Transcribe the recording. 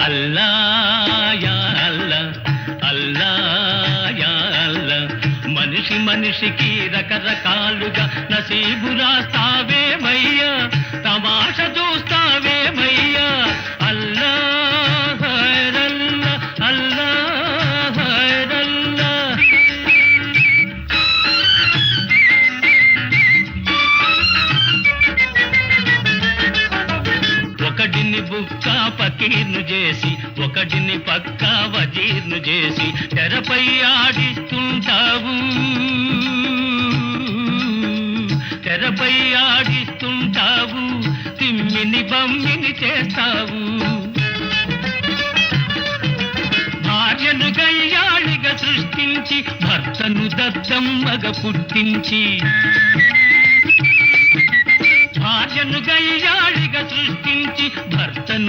అల్లా yeah అల్లా, అల్లా yeah అల్లా. మనిషి మనిషికి రకరకాలుగా నసీబు రాస్తావేమయ్యా, తమాష చూస్తావేమయ్యా. అల్లా హైరల్లా, అల్లా హైరల్లా. ఒకటిని బుక్క పకీర్ను చేసి, ఒకటిని పక్క వజీర్ను చేసి తెరపై ఆడిస్తుంటావు, తెరపై ఆడిస్తుంటావు, తిమ్మిని బమ్మిని చేస్తావు. భార్యను గయ్యాళిగా సృష్టించి, భర్తను దత్తమ్మగా పుట్టించి, భార్యను గయ్యాళిగా సృష్టించి భర్తను